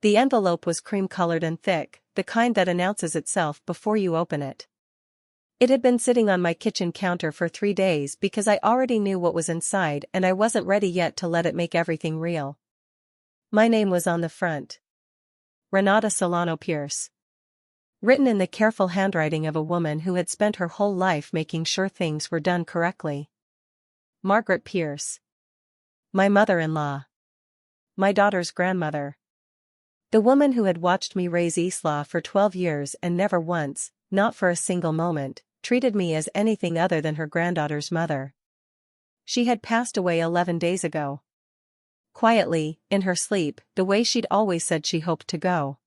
The envelope was cream-colored and thick, the kind that announces itself before you open it. It had been sitting on my kitchen counter for 3 days because I already knew what was inside and I wasn't ready yet to let it make everything real. My name was on the front. Renata Solano Pierce. Written in the careful handwriting of a woman who had spent her whole life making sure things were done correctly. Margaret Pierce. My mother-in-law. My daughter's grandmother. The woman who had watched me raise Isla for 12 years and never once, not for a single moment, treated me as anything other than her granddaughter's mother. She had passed away 11 days ago. Quietly, in her sleep, the way she'd always said she hoped to go.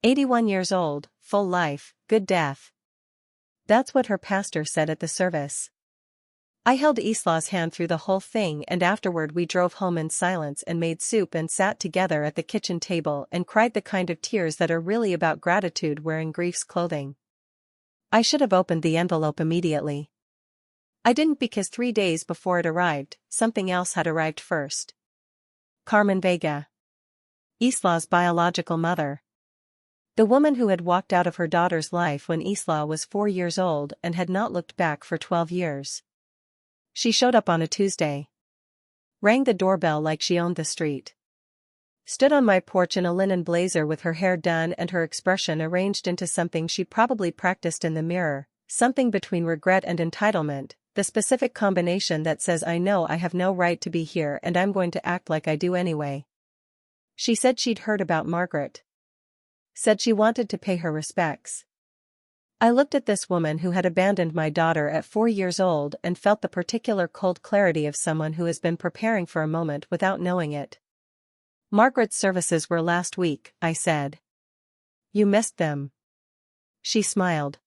81 years old, full life, good death. That's what her pastor said at the service. I held Isla's hand through the whole thing and afterward we drove home in silence and made soup and sat together at the kitchen table and cried the kind of tears that are really about gratitude wearing grief's clothing. I should have opened the envelope immediately. I didn't because 3 days before it arrived, something else had arrived first. Carmen Vega. Isla's biological mother. The woman who had walked out of her daughter's life when Isla was 4 years old and had not looked back for 12 years. She showed up on a Tuesday. Rang the doorbell like she owned the street. Stood on my porch in a linen blazer with her hair done and her expression arranged into something she probably practiced in the mirror, something between regret and entitlement, the specific combination that says I know I have no right to be here and I'm going to act like I do anyway. She said she'd heard about Margaret. Said she wanted to pay her respects. I looked at this woman who had abandoned my daughter at 4 years old and felt the particular cold clarity of someone who has been preparing for a moment without knowing it. Margaret's services were last week, I said. You missed them. She smiled.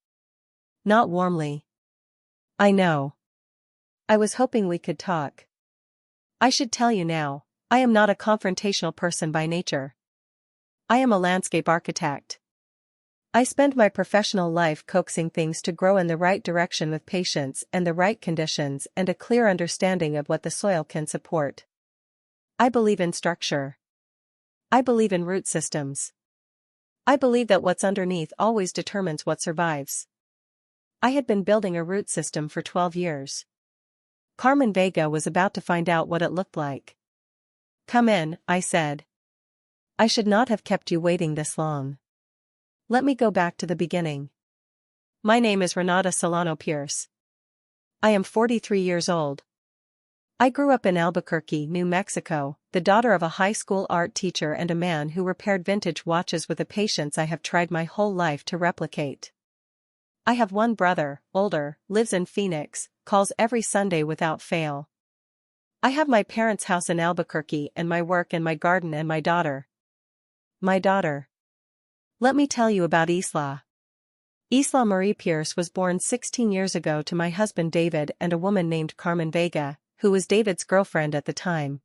Not warmly. I know. I was hoping we could talk. I should tell you now, I am not a confrontational person by nature. I am a landscape architect. I spend my professional life coaxing things to grow in the right direction with patience and the right conditions and a clear understanding of what the soil can support. I believe in structure. I believe in root systems. I believe that what's underneath always determines what survives. I had been building a root system for 12 years. Carmen Vega was about to find out what it looked like. Come in, I said. I should not have kept you waiting this long. Let me go back to the beginning. My name is Renata Solano Pierce. I am 43 years old. I grew up in Albuquerque, New Mexico, the daughter of a high school art teacher and a man who repaired vintage watches with a patience I have tried my whole life to replicate. I have one brother, older, lives in Phoenix, calls every Sunday without fail. I have my parents' house in Albuquerque and my work and my garden and my daughter. My daughter. Let me tell you about Isla. Isla Marie Pierce was born 16 years ago to my husband David and a woman named Carmen Vega, who was David's girlfriend at the time.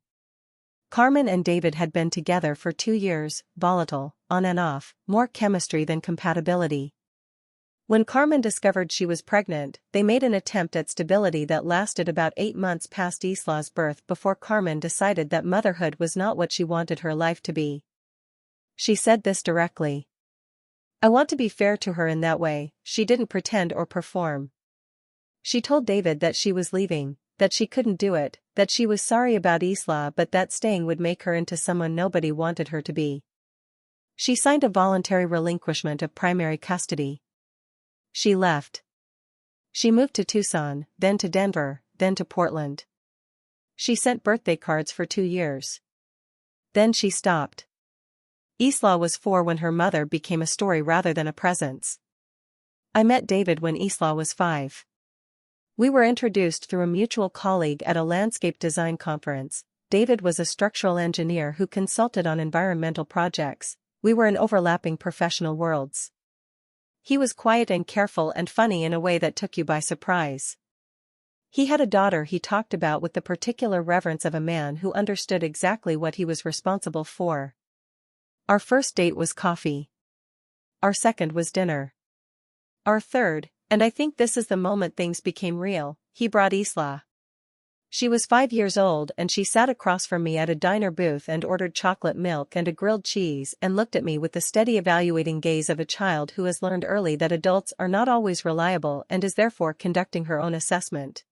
Carmen and David had been together for 2 years, volatile, on and off, more chemistry than compatibility. When Carmen discovered she was pregnant, they made an attempt at stability that lasted about 8 months past Isla's birth before Carmen decided that motherhood was not what she wanted her life to be. She said this directly. I want to be fair to her in that way, she didn't pretend or perform. She told David that she was leaving, that she couldn't do it, that she was sorry about Isla but that staying would make her into someone nobody wanted her to be. She signed a voluntary relinquishment of primary custody. She left. She moved to Tucson, then to Denver, then to Portland. She sent birthday cards for 2 years. Then she stopped. Isla was 4 when her mother became a story rather than a presence. I met David when Isla was 5. We were introduced through a mutual colleague at a landscape design conference. David was a structural engineer who consulted on environmental projects. We were in overlapping professional worlds. He was quiet and careful and funny in a way that took you by surprise. He had a daughter he talked about with the particular reverence of a man who understood exactly what he was responsible for. Our first date was coffee. Our second was dinner. Our third, and I think this is the moment things became real, he brought Isla. She was 5 years old and she sat across from me at a diner booth and ordered chocolate milk and a grilled cheese and looked at me with the steady evaluating gaze of a child who has learned early that adults are not always reliable and is therefore conducting her own assessment.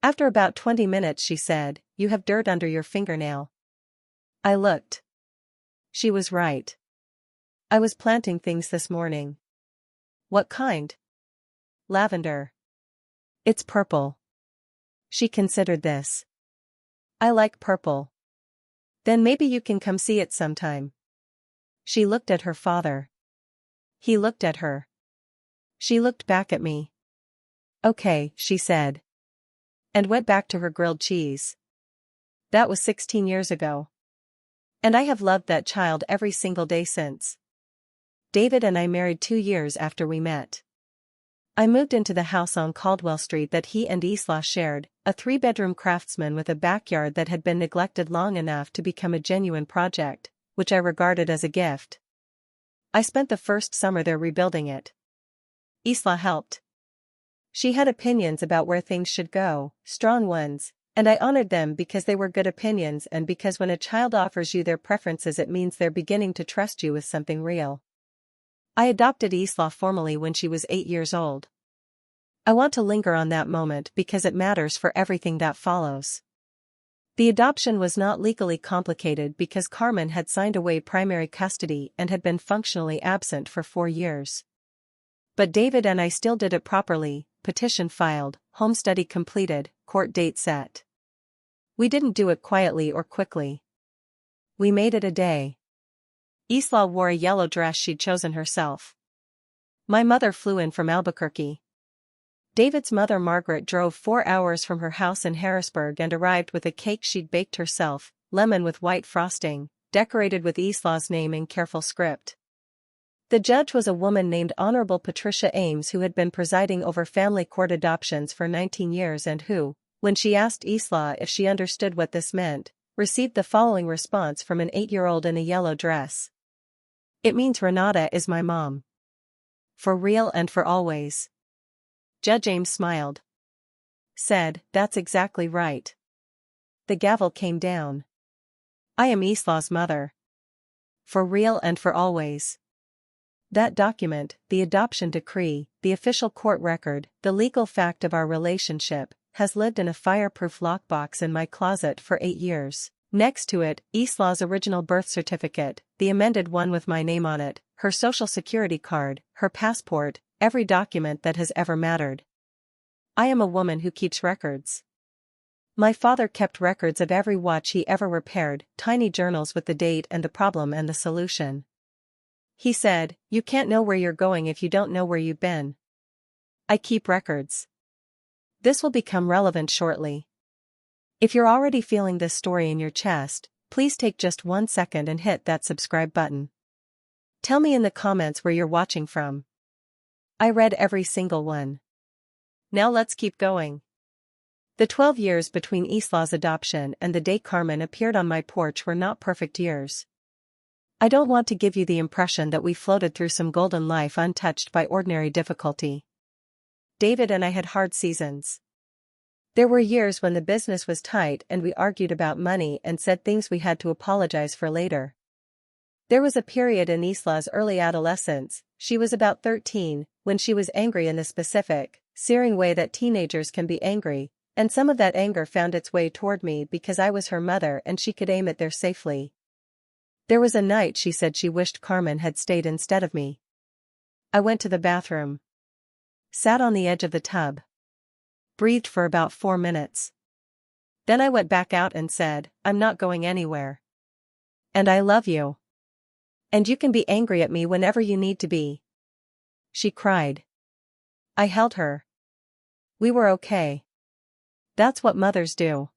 After about 20 minutes she said, "You have dirt under your fingernail." I looked. She was right. I was planting things this morning. What kind? Lavender. It's purple. She considered this. I like purple. Then maybe you can come see it sometime. She looked at her father. He looked at her. She looked back at me. Okay, she said. And went back to her grilled cheese. That was 16 years ago. And I have loved that child every single day since. David and I married 2 years after we met. I moved into the house on Caldwell Street that he and Isla shared, a 3-bedroom craftsman with a backyard that had been neglected long enough to become a genuine project, which I regarded as a gift. I spent the first summer there rebuilding it. Isla helped. She had opinions about where things should go, strong ones, and I honored them because they were good opinions and because when a child offers you their preferences it means they're beginning to trust you with something real. I adopted Isla formally when she was 8 years old. I want to linger on that moment because it matters for everything that follows. The adoption was not legally complicated because Carmen had signed away primary custody and had been functionally absent for 4 years. But David and I still did it properly, petition filed, home study completed, court date set. We didn't do it quietly or quickly. We made it a day. Isla wore a yellow dress she'd chosen herself. My mother flew in from Albuquerque. David's mother Margaret drove 4 hours from her house in Harrisburg and arrived with a cake she'd baked herself, lemon with white frosting, decorated with Isla's name in careful script. The judge was a woman named Honorable Patricia Ames who had been presiding over family court adoptions for 19 years and who, when she asked Isla if she understood what this meant, received the following response from an 8-year-old in a yellow dress. "It means Renata is my mom. For real and for always." Judge Ames smiled. Said, "That's exactly right." The gavel came down. "I am Isla's mother. For real and for always." That document, the adoption decree, the official court record, the legal fact of our relationship, has lived in a fireproof lockbox in my closet for 8 years. Next to it, Isla's original birth certificate, the amended one with my name on it, her social security card, her passport, every document that has ever mattered. I am a woman who keeps records. My father kept records of every watch he ever repaired, tiny journals with the date and the problem and the solution. He said, "You can't know where you're going if you don't know where you've been." I keep records. This will become relevant shortly. If you're already feeling this story in your chest, please take just 1 second and hit that subscribe button. Tell me in the comments where you're watching from. I read every single one. Now let's keep going. The 12 years between Isla's adoption and the day Carmen appeared on my porch were not perfect years. I don't want to give you the impression that we floated through some golden life untouched by ordinary difficulty. David and I had hard seasons. There were years when the business was tight and we argued about money and said things we had to apologize for later. There was a period in Isla's early adolescence, she was about 13, when she was angry in the specific, searing way that teenagers can be angry, and some of that anger found its way toward me because I was her mother and she could aim it there safely. There was a night she said she wished Carmen had stayed instead of me. I went to the bathroom. Sat on the edge of the tub. Breathed for about 4 minutes. Then I went back out and said, "I'm not going anywhere. And I love you. And you can be angry at me whenever you need to be." She cried. I held her. We were okay. That's what mothers do.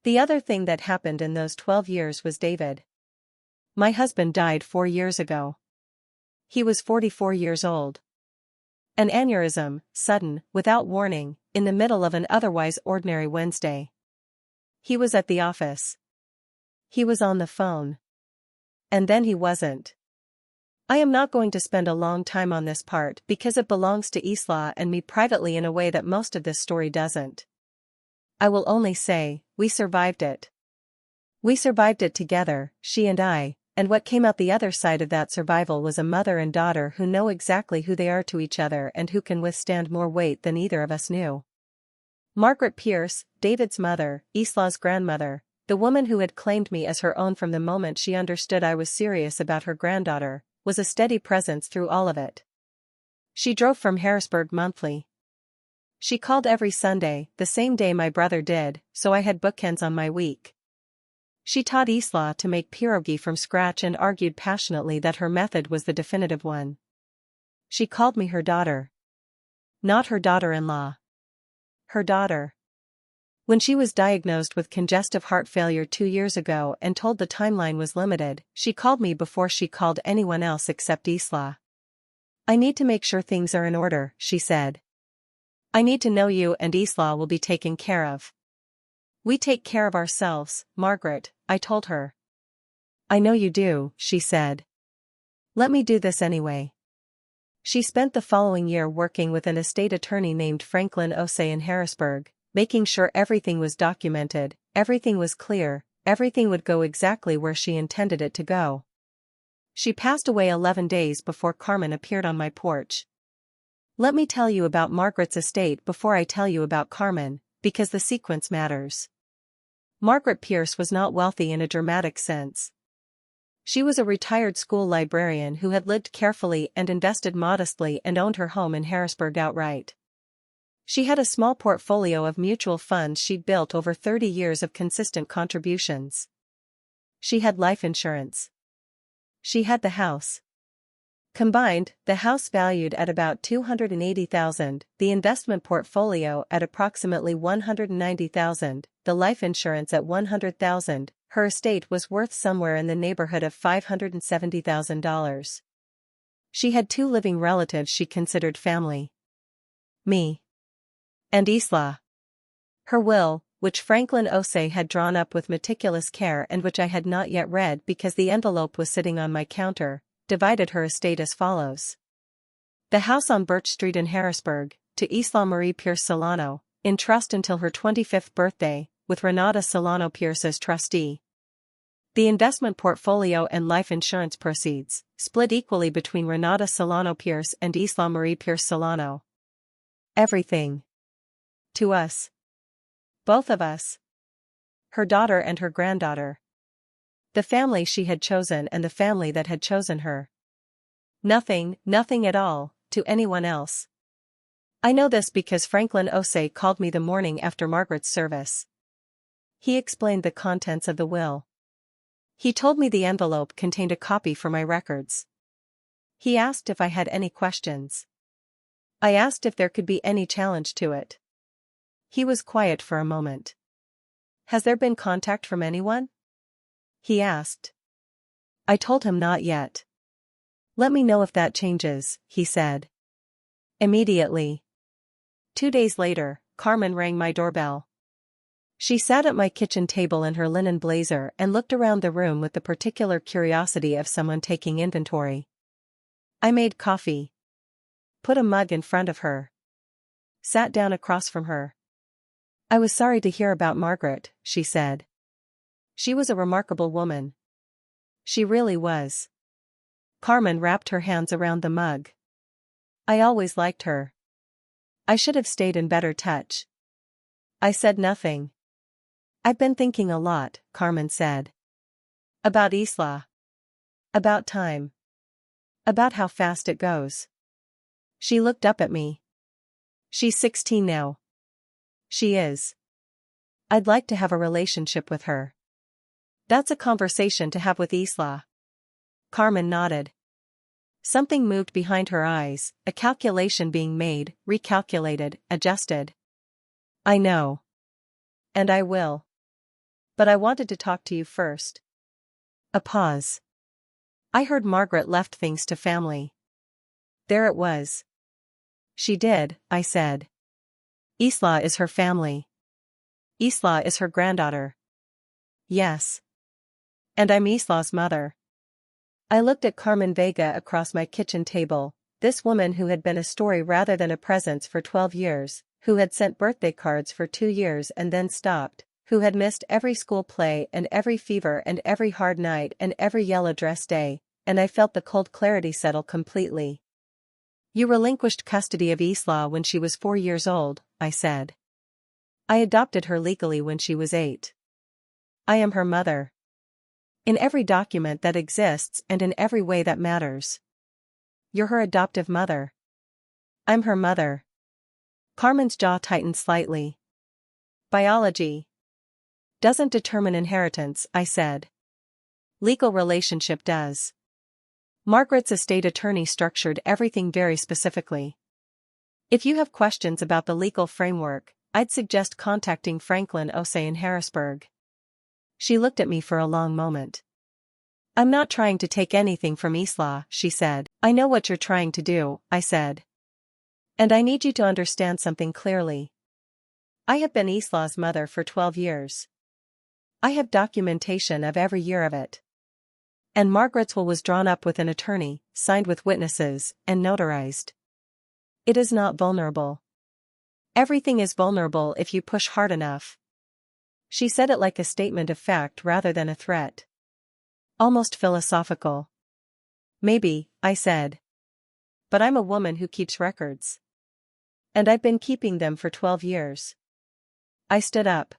The other thing that happened in those 12 years was David. My husband died 4 years ago. He was 44 years old. An aneurysm, sudden, without warning, in the middle of an otherwise ordinary Wednesday. He was at the office. He was on the phone. And then he wasn't. I am not going to spend a long time on this part because it belongs to Isla and me privately in a way that most of this story doesn't. I will only say, we survived it. We survived it together, she and I, and what came out the other side of that survival was a mother and daughter who know exactly who they are to each other and who can withstand more weight than either of us knew. Margaret Pierce, David's mother, Isla's grandmother, the woman who had claimed me as her own from the moment she understood I was serious about her granddaughter, was a steady presence through all of it. She drove from Harrisburg monthly. She called every Sunday, the same day my brother did, so I had bookends on my week. She taught Isla to make pierogi from scratch and argued passionately that her method was the definitive one. She called me her daughter. Not her daughter-in-law. Her daughter. When she was diagnosed with congestive heart failure 2 years ago and told the timeline was limited, she called me before she called anyone else except Isla. I need to make sure things are in order, she said. I need to know you and Isla will be taken care of. We take care of ourselves, Margaret, I told her. I know you do, she said. Let me do this anyway. She spent the following year working with an estate attorney named Franklin Osei in Harrisburg, making sure everything was documented, everything was clear, everything would go exactly where she intended it to go. She passed away 11 days before Carmen appeared on my porch. Let me tell you about Margaret's estate before I tell you about Carmen, because the sequence matters. Margaret Pierce was not wealthy in a dramatic sense. She was a retired school librarian who had lived carefully and invested modestly and owned her home in Harrisburg outright. She had a small portfolio of mutual funds she'd built over 30 years of consistent contributions. She had life insurance. She had the house. Combined, the house valued at about $280,000, the investment portfolio at approximately $190,000, the life insurance at $100,000, her estate was worth somewhere in the neighborhood of $570,000. She had 2 living relatives she considered family. Me. And Isla. Her will, which Franklin Osei had drawn up with meticulous care and which I had not yet read because the envelope was sitting on my counter, divided her estate as follows. The house on Birch Street in Harrisburg, to Isla Marie Pierce Solano, in trust until her 25th birthday, with Renata Solano Pierce as trustee. The investment portfolio and life insurance proceeds, split equally between Renata Solano Pierce and Isla Marie Pierce Solano. Everything. To us. Both of us. Her daughter and her granddaughter. The family she had chosen and the family that had chosen her. Nothing at all, to anyone else. I know this because Franklin Osei called me the morning after Margaret's service. He explained the contents of the will. He told me the envelope contained a copy for my records. He asked if I had any questions. I asked if there could be any challenge to it. He was quiet for a moment. Has there been contact from anyone? He asked. I told him not yet. Let me know if that changes, he said. Immediately. 2 days later, Carmen rang my doorbell. She sat at my kitchen table in her linen blazer and looked around the room with the particular curiosity of someone taking inventory. I made coffee. Put a mug in front of her. Sat down across from her. I was sorry to hear about Margaret, she said. She was a remarkable woman. She really was. Carmen wrapped her hands around the mug. I always liked her. I should have stayed in better touch. I said nothing. I've been thinking a lot, Carmen said. About Isla. About time. About how fast it goes. She looked up at me. She's 16 now. She is. I'd like to have a relationship with her. That's a conversation to have with Isla. Carmen nodded. Something moved behind her eyes, a calculation being made, recalculated, adjusted. I know. And I will. But I wanted to talk to you first. A pause. I heard Margaret left things to family. There it was. She did, I said. Isla is her family. Isla is her granddaughter. Yes. And I'm Isla's mother. I looked at Carmen Vega across my kitchen table, this woman who had been a story rather than a presence for 12 years, who had sent birthday cards for 2 years and then stopped, who had missed every school play and every fever and every hard night and every yellow dress day, and I felt the cold clarity settle completely. You relinquished custody of Isla when she was 4 years old, I said. I adopted her legally when she was 8. I am her mother. In every document that exists and in every way that matters. You're her adoptive mother. I'm her mother. Carmen's jaw tightened slightly. Biology doesn't determine inheritance, I said. Legal relationship does. Margaret's estate attorney structured everything very specifically. If you have questions about the legal framework, I'd suggest contacting Franklin Osei in Harrisburg. She looked at me for a long moment. I'm not trying to take anything from Isla, she said. I know what you're trying to do, I said. And I need you to understand something clearly. I have been Isla's mother for 12 years. I have documentation of every year of it. And Margaret's will was drawn up with an attorney, signed with witnesses, and notarized. It is not vulnerable. Everything is vulnerable if you push hard enough. She said it like a statement of fact rather than a threat. Almost philosophical. Maybe, I said. But I'm a woman who keeps records. And I've been keeping them for 12 years. I stood up.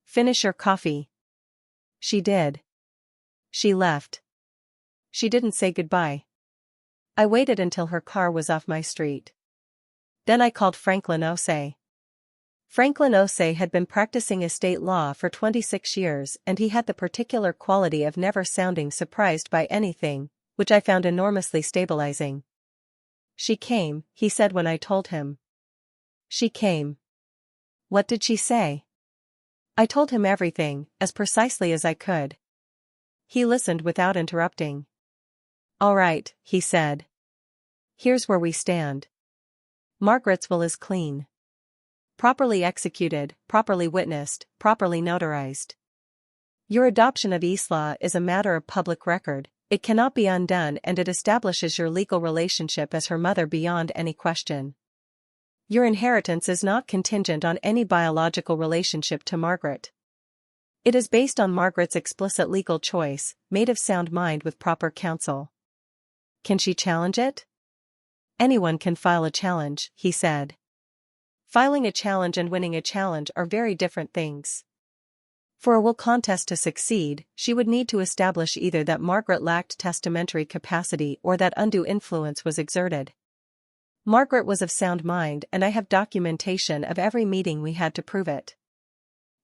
Finish your coffee. She did. She left. She didn't say goodbye. I waited until her car was off my street. Then I called Franklin Osei. Franklin Osei had been practicing estate law for 26 years and he had the particular quality of never sounding surprised by anything, which I found enormously stabilizing. She came, he said when I told him. She came. What did she say? I told him everything, as precisely as I could. He listened without interrupting. All right, he said. Here's where we stand. Margaret's will is clean. Properly executed, properly witnessed, properly notarized. Your adoption of Isla is a matter of public record, it cannot be undone and it establishes your legal relationship as her mother beyond any question. Your inheritance is not contingent on any biological relationship to Margaret. It is based on Margaret's explicit legal choice, made of sound mind with proper counsel. Can she challenge it? Anyone can file a challenge, he said. Filing a challenge and winning a challenge are very different things. For a will contest to succeed, she would need to establish either that Margaret lacked testamentary capacity or that undue influence was exerted. Margaret was of sound mind and I have documentation of every meeting we had to prove it.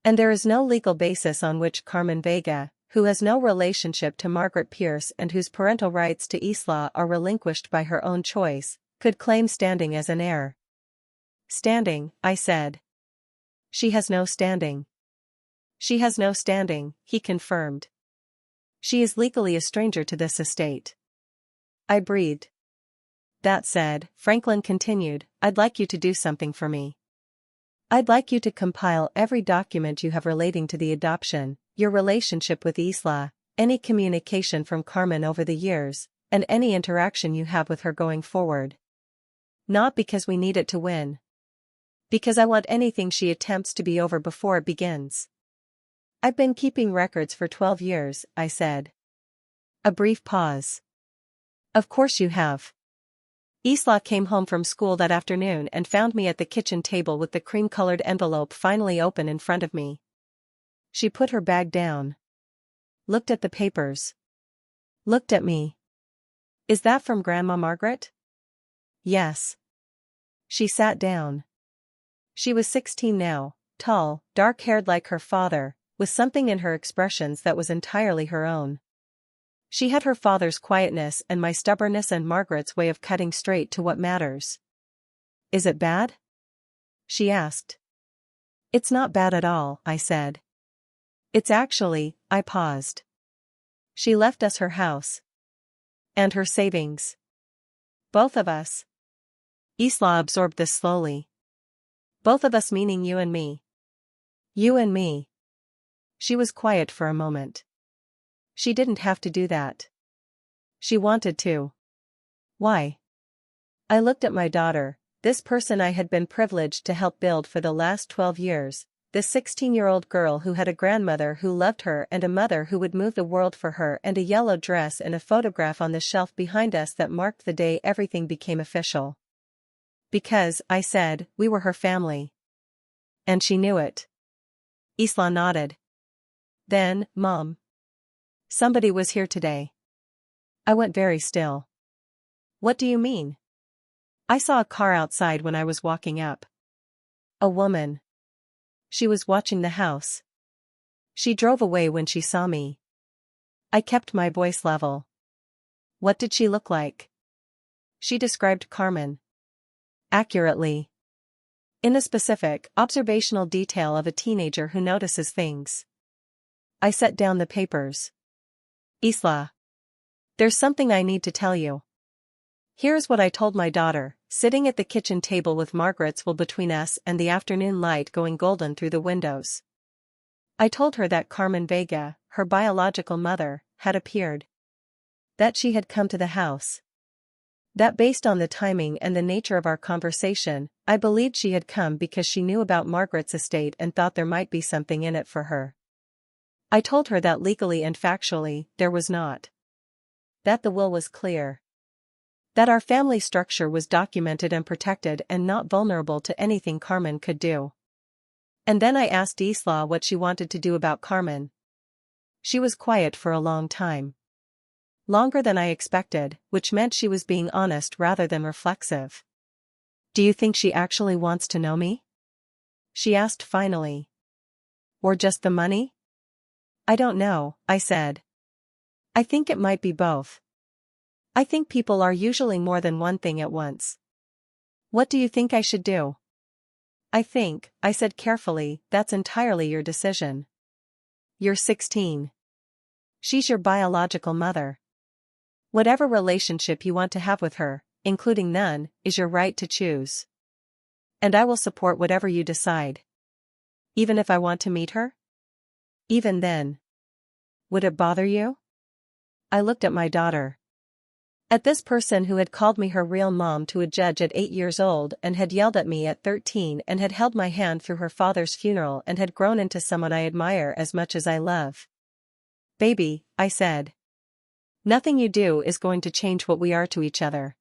And there is no legal basis on which Carmen Vega, who has no relationship to Margaret Pierce and whose parental rights to Isla are relinquished by her own choice, could claim standing as an heir. Standing, I said. She has no standing. She has no standing, he confirmed. She is legally a stranger to this estate. I breathed. That said, Franklin continued, I'd like you to do something for me. I'd like you to compile every document you have relating to the adoption, your relationship with Isla, any communication from Carmen over the years, and any interaction you have with her going forward. Not because we need it to win. Because I want anything she attempts to be over before it begins. I've been keeping records for 12 years, I said. A brief pause. Of course you have. Isla came home from school that afternoon and found me at the kitchen table with the cream-colored envelope finally open in front of me. She put her bag down. Looked at the papers. Looked at me. Is that from Grandma Margaret? Yes. She sat down. She was 16 now, tall, dark-haired like her father, with something in her expressions that was entirely her own. She had her father's quietness and my stubbornness and Margaret's way of cutting straight to what matters. Is it bad? She asked. It's not bad at all, I said. It's actually, I paused. She left us her house. And her savings. Both of us. Isla absorbed this slowly. Both of us meaning you and me. You and me. She was quiet for a moment. She didn't have to do that. She wanted to. Why? I looked at my daughter, this person I had been privileged to help build for the last 12 years, this 16-year-old girl who had a grandmother who loved her and a mother who would move the world for her, and a yellow dress and a photograph on the shelf behind us that marked the day everything became official. Because, I said, we were her family. And she knew it. Isla nodded. Then, Mom. Somebody was here today. I went very still. What do you mean? I saw a car outside when I was walking up. A woman. She was watching the house. She drove away when she saw me. I kept my voice level. What did she look like? She described Carmen. Accurately. In the specific, observational detail of a teenager who notices things. I set down the papers. Isla. There's something I need to tell you. Here's what I told my daughter, sitting at the kitchen table with Margaret's will between us and the afternoon light going golden through the windows. I told her that Carmen Vega, her biological mother, had appeared. That she had come to the house. That based on the timing and the nature of our conversation, I believed she had come because she knew about Margaret's estate and thought there might be something in it for her. I told her that legally and factually, there was not. That the will was clear. That our family structure was documented and protected and not vulnerable to anything Carmen could do. And then I asked Isla what she wanted to do about Carmen. She was quiet for a long time. Longer than I expected, which meant she was being honest rather than reflexive. Do you think she actually wants to know me? She asked finally. Or just the money? I don't know, I said. I think it might be both. I think people are usually more than one thing at once. What do you think I should do? I think, I said carefully, that's entirely your decision. You're 16. She's your biological mother. Whatever relationship you want to have with her, including none, is your right to choose. And I will support whatever you decide. Even if I want to meet her? Even then. Would it bother you? I looked at my daughter. At this person who had called me her real mom to a judge at 8 years old and had yelled at me at 13 and had held my hand through her father's funeral and had grown into someone I admire as much as I love. Baby, I said. Nothing you do is going to change what we are to each other.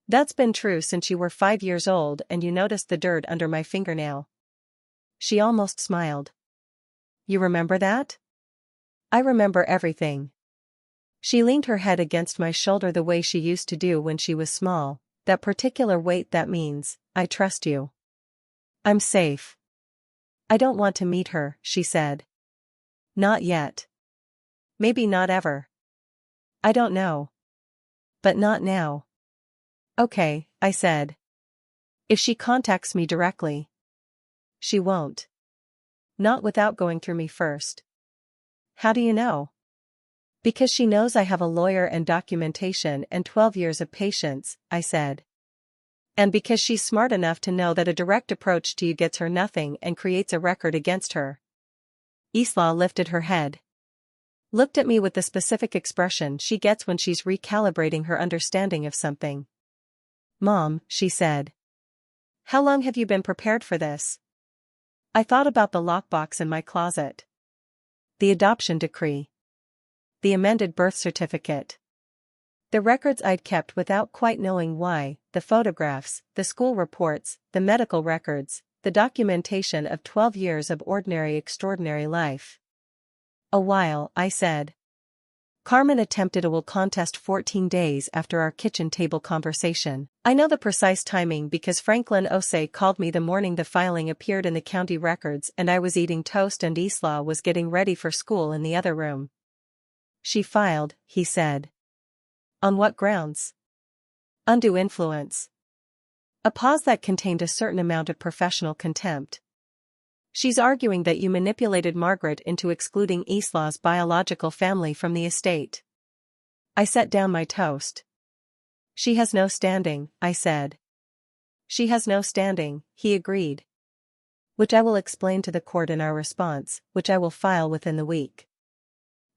That's been true since you were 5 years old and you noticed the dirt under my fingernail. She almost smiled. You remember that? I remember everything. She leaned her head against my shoulder the way she used to do when she was small, that particular weight that means, I trust you. I'm safe. I don't want to meet her, she said. Not yet. Maybe not ever. I don't know. But not now. Okay, I said. If she contacts me directly. She won't. Not without going through me first. How do you know? Because she knows I have a lawyer and documentation and 12 years of patience, I said. And because she's smart enough to know that a direct approach to you gets her nothing and creates a record against her. Isla lifted her head. Looked at me with the specific expression she gets when she's recalibrating her understanding of something. Mom, she said. How long have you been prepared for this? I thought about the lockbox in my closet. The adoption decree. The amended birth certificate. The records I'd kept without quite knowing why, the photographs, the school reports, the medical records, the documentation of 12 years of ordinary extraordinary life. A while, I said. Carmen attempted a will contest 14 days after our kitchen table conversation. I know the precise timing because Franklin Osei called me the morning the filing appeared in the county records and I was eating toast and Isla was getting ready for school in the other room. She filed, he said. On what grounds? Undue influence. A pause that contained a certain amount of professional contempt. She's arguing that you manipulated Margaret into excluding Isla's biological family from the estate. I set down my toast. She has no standing, I said. She has no standing, he agreed. Which I will explain to the court in our response, which I will file within the week.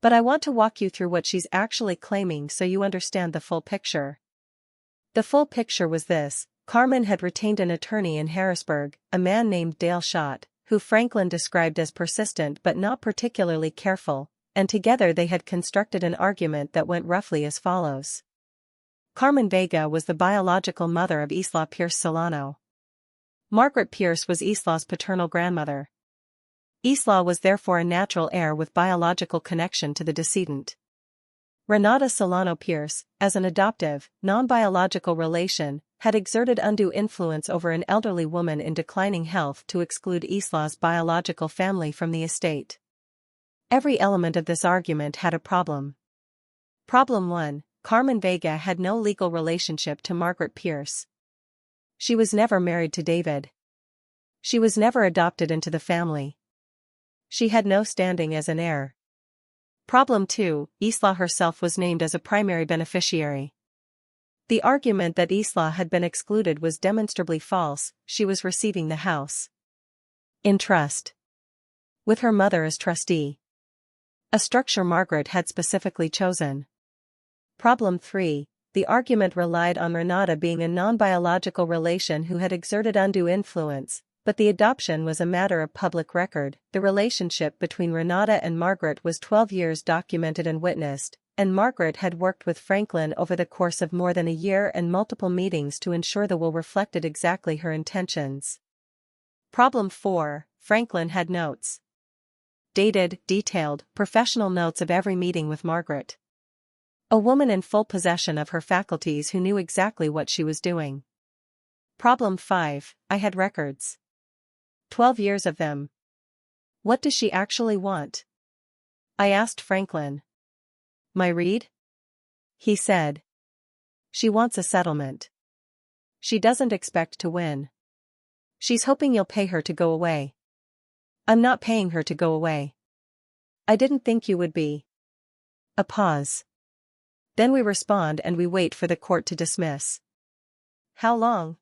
But I want to walk you through what she's actually claiming so you understand the full picture. The full picture was this: Carmen had retained an attorney in Harrisburg, a man named Dale Schott, who Franklin described as persistent but not particularly careful, and together they had constructed an argument that went roughly as follows. Carmen Vega was the biological mother of Isla Pierce Solano. Margaret Pierce was Isla's paternal grandmother. Isla was therefore a natural heir with biological connection to the decedent. Renata Solano Pierce, as an adoptive, non-biological relation, had exerted undue influence over an elderly woman in declining health to exclude Isla's biological family from the estate. Every element of this argument had a problem. Problem 1. Carmen Vega had no legal relationship to Margaret Pierce. She was never married to David. She was never adopted into the family. She had no standing as an heir. Problem 2. Isla herself was named as a primary beneficiary. The argument that Isla had been excluded was demonstrably false. She was receiving the house in trust, with her mother as trustee. A structure Margaret had specifically chosen. Problem 3. The argument relied on Renata being a non-biological relation who had exerted undue influence, but the adoption was a matter of public record. The relationship between Renata and Margaret was 12 years documented and witnessed, and Margaret had worked with Franklin over the course of more than a year and multiple meetings to ensure the will reflected exactly her intentions. Problem 4. Franklin had notes. Dated, detailed, professional notes of every meeting with Margaret. A woman in full possession of her faculties who knew exactly what she was doing. Problem 5. I had records. 12 years of them. What does she actually want? I asked Franklin. My read? He said. She wants a settlement. She doesn't expect to win. She's hoping you'll pay her to go away. I'm not paying her to go away. I didn't think you would be. A pause. Then we respond and we wait for the court to dismiss. How long?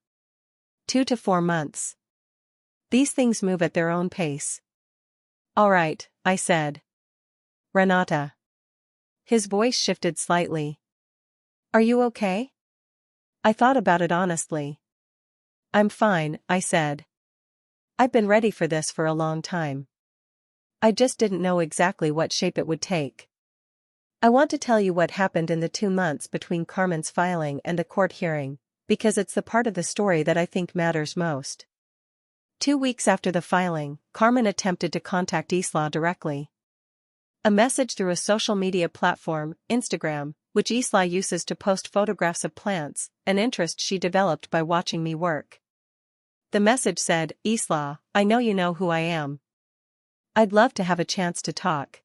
2 to 4 months. These things move at their own pace. All right, I said. Renata. His voice shifted slightly. Are you okay? I thought about it honestly. I'm fine, I said. I've been ready for this for a long time. I just didn't know exactly what shape it would take. I want to tell you what happened in the 2 months between Carmen's filing and the court hearing, because it's the part of the story that I think matters most. 2 weeks after the filing, Carmen attempted to contact Isla directly. A message through a social media platform, Instagram, which Isla uses to post photographs of plants, an interest she developed by watching me work. The message said, Isla, I know you know who I am. I'd love to have a chance to talk.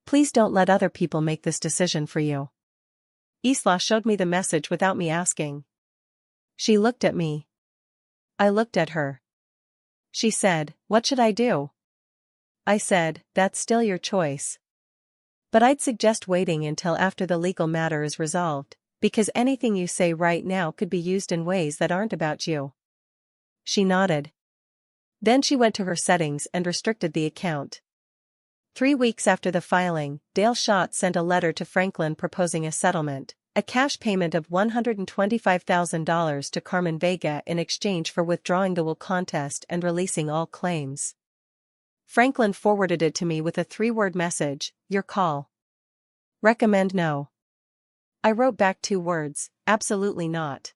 Please don't let other people make this decision for you. Isla showed me the message without me asking. She looked at me. I looked at her. She said, what should I do? I said, that's still your choice. But I'd suggest waiting until after the legal matter is resolved, because anything you say right now could be used in ways that aren't about you. She nodded. Then she went to her settings and restricted the account. 3 weeks after the filing, Dale Schott sent a letter to Franklin proposing a settlement, a cash payment of $125,000 to Carmen Vega in exchange for withdrawing the will contest and releasing all claims. Franklin forwarded it to me with a 3-word message, your call. Recommend no. I wrote back 2 words, absolutely not.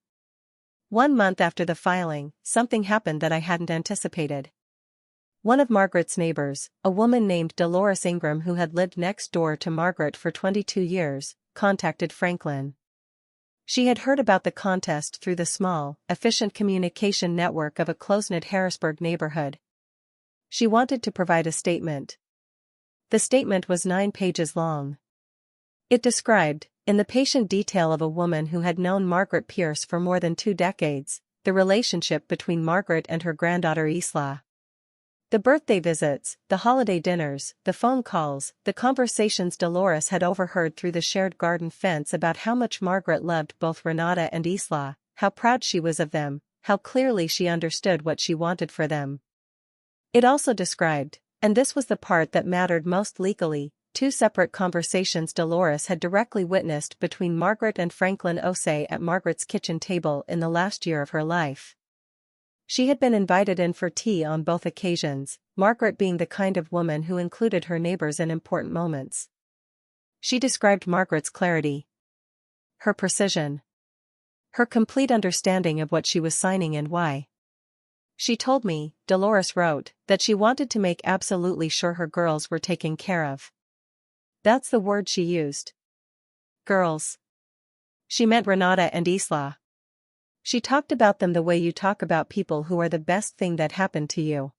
1 month after the filing, something happened that I hadn't anticipated. One of Margaret's neighbors, a woman named Dolores Ingram who had lived next door to Margaret for 22 years, contacted Franklin. She had heard about the contest through the small, efficient communication network of a close-knit Harrisburg neighborhood. She wanted to provide a statement. The statement was 9 pages long. It described, in the patient detail of a woman who had known Margaret Pierce for more than 2 decades, the relationship between Margaret and her granddaughter Isla. The birthday visits, the holiday dinners, the phone calls, the conversations Dolores had overheard through the shared garden fence about how much Margaret loved both Renata and Isla, how proud she was of them, how clearly she understood what she wanted for them. It also described, and this was the part that mattered most legally, two separate conversations Dolores had directly witnessed between Margaret and Franklin Osei at Margaret's kitchen table in the last year of her life. She had been invited in for tea on both occasions, Margaret being the kind of woman who included her neighbors in important moments. She described Margaret's clarity, her precision, her complete understanding of what she was signing and why. She told me, Dolores wrote, that she wanted to make absolutely sure her girls were taken care of. That's the word she used. Girls. She meant Renata and Isla. She talked about them the way you talk about people who are the best thing that happened to you.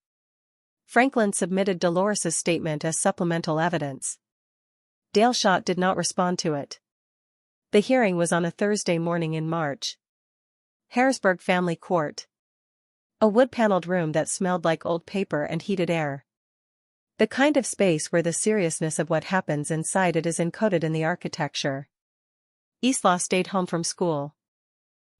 Franklin submitted Dolores's statement as supplemental evidence. Dale Schott did not respond to it. The hearing was on a Thursday morning in March. Harrisburg Family Court. A wood-paneled room that smelled like old paper and heated air. The kind of space where the seriousness of what happens inside it is encoded in the architecture. Isla stayed home from school.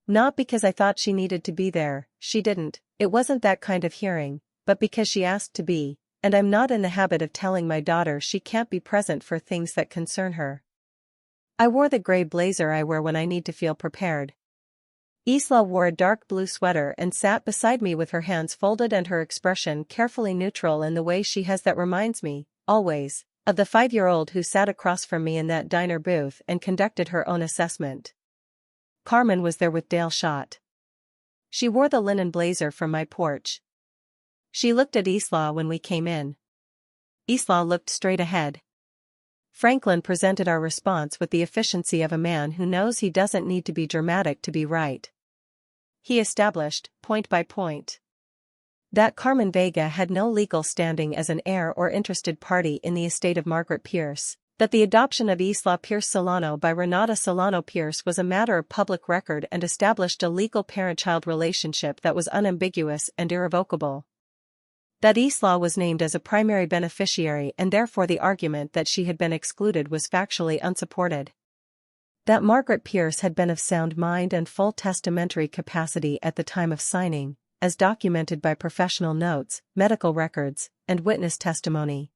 Not because I thought she needed to be there, she didn't, it wasn't that kind of hearing, but because she asked to be, and I'm not in the habit of telling my daughter she can't be present for things that concern her. I wore the gray blazer I wear when I need to feel prepared. Isla wore a dark blue sweater and sat beside me with her hands folded and her expression carefully neutral in the way she has that reminds me, always, of the 5-year-old who sat across from me in that diner booth and conducted her own assessment. Carmen was there with Dale Schott. She wore the linen blazer from my porch. She looked at Isla when we came in. Isla looked straight ahead. Franklin presented our response with the efficiency of a man who knows he doesn't need to be dramatic to be right. He established, point by point, that Carmen Vega had no legal standing as an heir or interested party in the estate of Margaret Pierce, that the adoption of Isla Pierce Solano by Renata Solano Pierce was a matter of public record and established a legal parent-child relationship that was unambiguous and irrevocable. That Isla was named as a primary beneficiary and therefore the argument that she had been excluded was factually unsupported. That Margaret Pierce had been of sound mind and full testamentary capacity at the time of signing, as documented by professional notes, medical records, and witness testimony.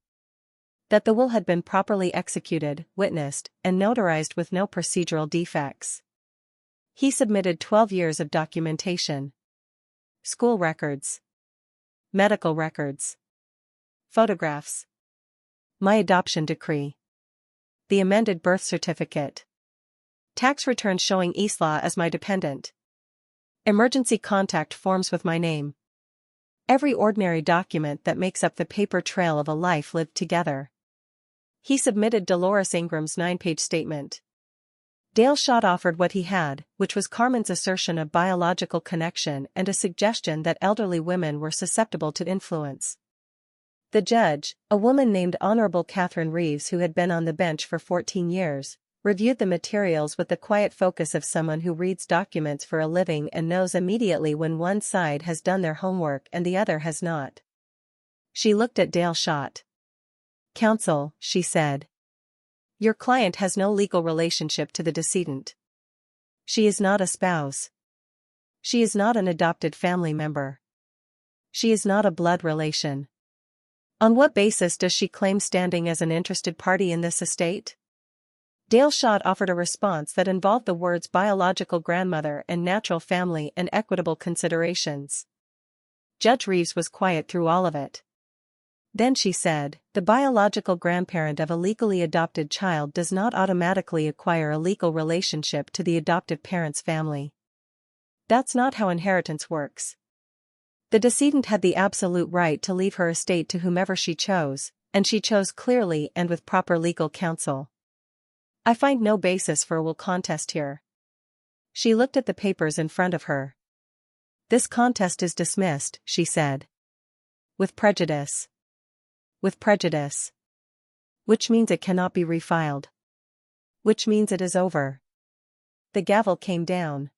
That the will had been properly executed, witnessed, and notarized with no procedural defects. He submitted 12 years of documentation. School records. Medical records. Photographs. My adoption decree. The amended birth certificate. Tax returns showing Isla as my dependent. Emergency contact forms with my name. Every ordinary document that makes up the paper trail of a life lived together. He submitted Dolores Ingram's 9-page statement. Dale Schott offered what he had, which was Carmen's assertion of biological connection and a suggestion that elderly women were susceptible to influence. The judge, a woman named Honorable Catherine Reeves who had been on the bench for 14 years, reviewed the materials with the quiet focus of someone who reads documents for a living and knows immediately when one side has done their homework and the other has not. She looked at Dale Schott. Counsel, she said. Your client has no legal relationship to the decedent. She is not a spouse. She is not an adopted family member. She is not a blood relation. On what basis does she claim standing as an interested party in this estate? Dale Schott offered a response that involved the words biological grandmother and natural family and equitable considerations. Judge Reeves was quiet through all of it. Then she said, the biological grandparent of a legally adopted child does not automatically acquire a legal relationship to the adoptive parent's family. That's not how inheritance works. The decedent had the absolute right to leave her estate to whomever she chose, and she chose clearly and with proper legal counsel. I find no basis for a will contest here. She looked at the papers in front of her. This contest is dismissed, she said. With prejudice. With prejudice. Which means it cannot be refiled. Which means it is over. The gavel came down.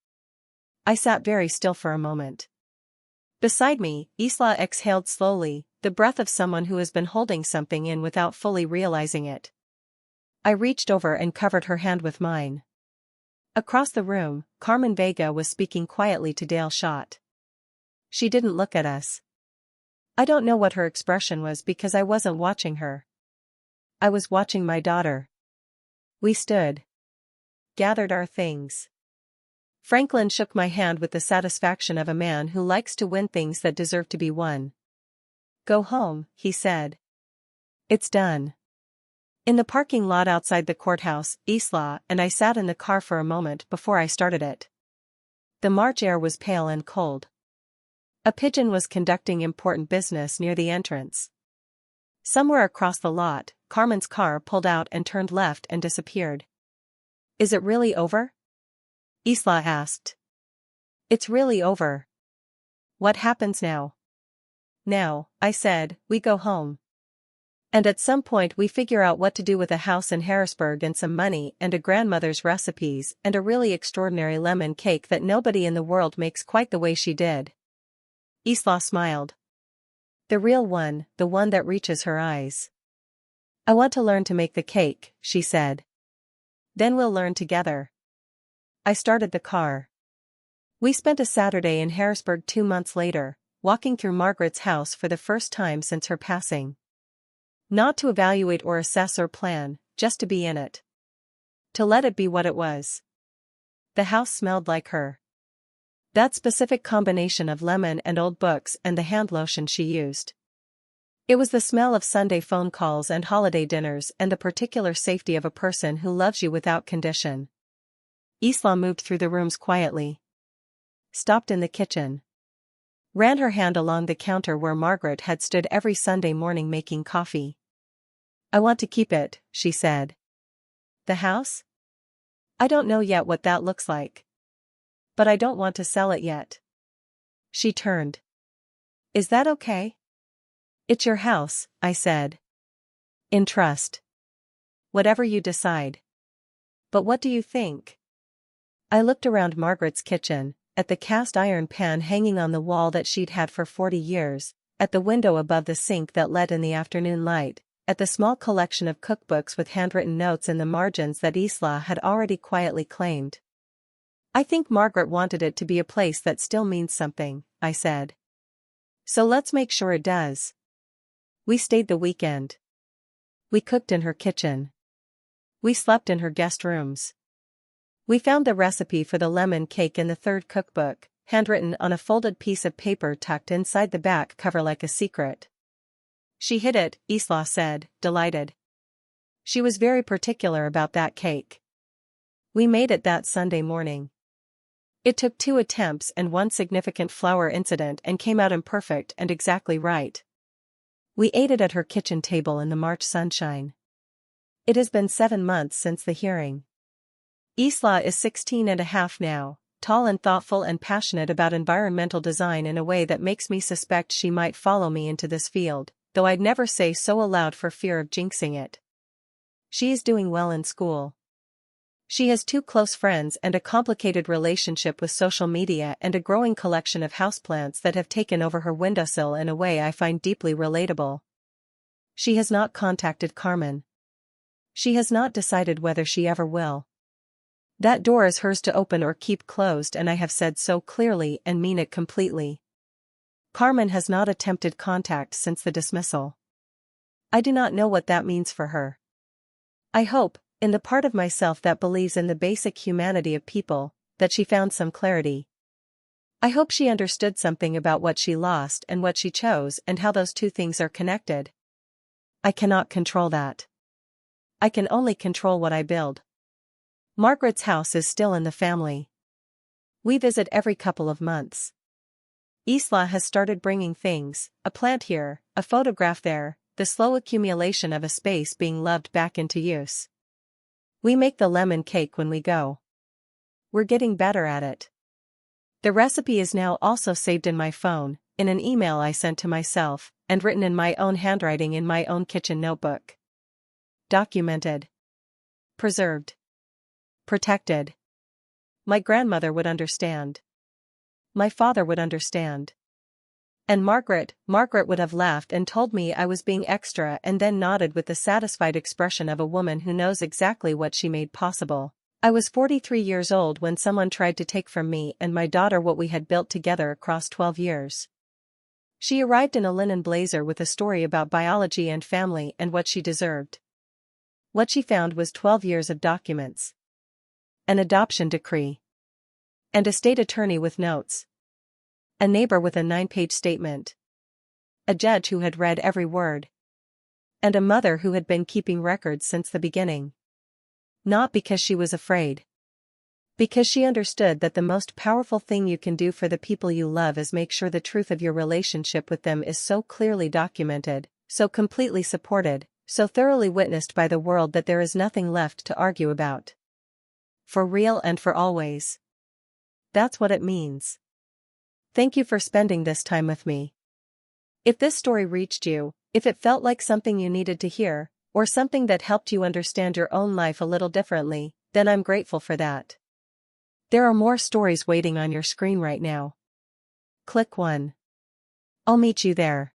I sat very still for a moment. Beside me, Isla exhaled slowly, the breath of someone who has been holding something in without fully realizing it. I reached over and covered her hand with mine. Across the room, Carmen Vega was speaking quietly to Dale Schott. She didn't look at us. I don't know what her expression was because I wasn't watching her. I was watching my daughter. We stood. Gathered our things. Franklin shook my hand with the satisfaction of a man who likes to win things that deserve to be won. Go home, he said. It's done. In the parking lot outside the courthouse, Isla and I sat in the car for a moment before I started it. The March air was pale and cold. A pigeon was conducting important business near the entrance. Somewhere across the lot, Carmen's car pulled out and turned left and disappeared. Is it really over? Isla asked. It's really over. What happens now? Now, I said, we go home. And at some point we figure out what to do with a house in Harrisburg and some money and a grandmother's recipes and a really extraordinary lemon cake that nobody in the world makes quite the way she did. Isla smiled. The real one, the one that reaches her eyes. I want to learn to make the cake, she said. Then we'll learn together. I started the car. We spent a Saturday in Harrisburg 2 months later, walking through Margaret's house for the first time since her passing. Not to evaluate or assess or plan, just to be in it. To let it be what it was. The house smelled like her. That specific combination of lemon and old books and the hand lotion she used. It was the smell of Sunday phone calls and holiday dinners and the particular safety of a person who loves you without condition. Isla moved through the rooms quietly. Stopped in the kitchen. Ran her hand along the counter where Margaret had stood every Sunday morning making coffee. I want to keep it, she said. The house? I don't know yet what that looks like. But I don't want to sell it yet. She turned. Is that okay? It's your house, I said. In trust. Whatever you decide. But what do you think? I looked around Margaret's kitchen, at the cast iron pan hanging on the wall that she'd had for 40 years, at the window above the sink that let in the afternoon light, at the small collection of cookbooks with handwritten notes in the margins that Isla had already quietly claimed. I think Margaret wanted it to be a place that still means something, I said. So let's make sure it does. We stayed the weekend. We cooked in her kitchen. We slept in her guest rooms. We found the recipe for the lemon cake in the third cookbook, handwritten on a folded piece of paper tucked inside the back cover like a secret. She hid it, Isla said, delighted. She was very particular about that cake. We made it that Sunday morning. It took 2 attempts and 1 significant flour incident and came out imperfect and exactly right. We ate it at her kitchen table in the March sunshine. It has been 7 months since the hearing. Isla is 16 and a half now, tall and thoughtful and passionate about environmental design in a way that makes me suspect she might follow me into this field, though I'd never say so aloud for fear of jinxing it. She is doing well in school. She has 2 close friends and a complicated relationship with social media and a growing collection of houseplants that have taken over her windowsill in a way I find deeply relatable. She has not contacted Carmen. She has not decided whether she ever will. That door is hers to open or keep closed, and I have said so clearly and mean it completely. Carmen has not attempted contact since the dismissal. I do not know what that means for her. I hope, in the part of myself that believes in the basic humanity of people, that she found some clarity. I hope she understood something about what she lost and what she chose and how those 2 things are connected. I cannot control that. I can only control what I build. Margaret's house is still in the family. We visit every couple of months. Isla has started bringing things, a plant here, a photograph there, the slow accumulation of a space being loved back into use. We make the lemon cake when we go. We're getting better at it. The recipe is now also saved in my phone, in an email I sent to myself, and written in my own handwriting in my own kitchen notebook. Documented. Preserved. Protected. My grandmother would understand. My father would understand. And Margaret would have laughed and told me I was being extra and then nodded with the satisfied expression of a woman who knows exactly what she made possible. I was 43 years old when someone tried to take from me and my daughter what we had built together across 12 years. She arrived in a linen blazer with a story about biology and family and what she deserved. What she found was 12 years of documents, an adoption decree, and a state attorney with notes, a neighbor with a 9-page statement, a judge who had read every word, and a mother who had been keeping records since the beginning. Not because she was afraid. Because she understood that the most powerful thing you can do for the people you love is make sure the truth of your relationship with them is so clearly documented, so completely supported, so thoroughly witnessed by the world that there is nothing left to argue about. For real and for always. That's what it means. Thank you for spending this time with me. If this story reached you, if it felt like something you needed to hear, or something that helped you understand your own life a little differently, then I'm grateful for that. There are more stories waiting on your screen right now. Click one. I'll meet you there.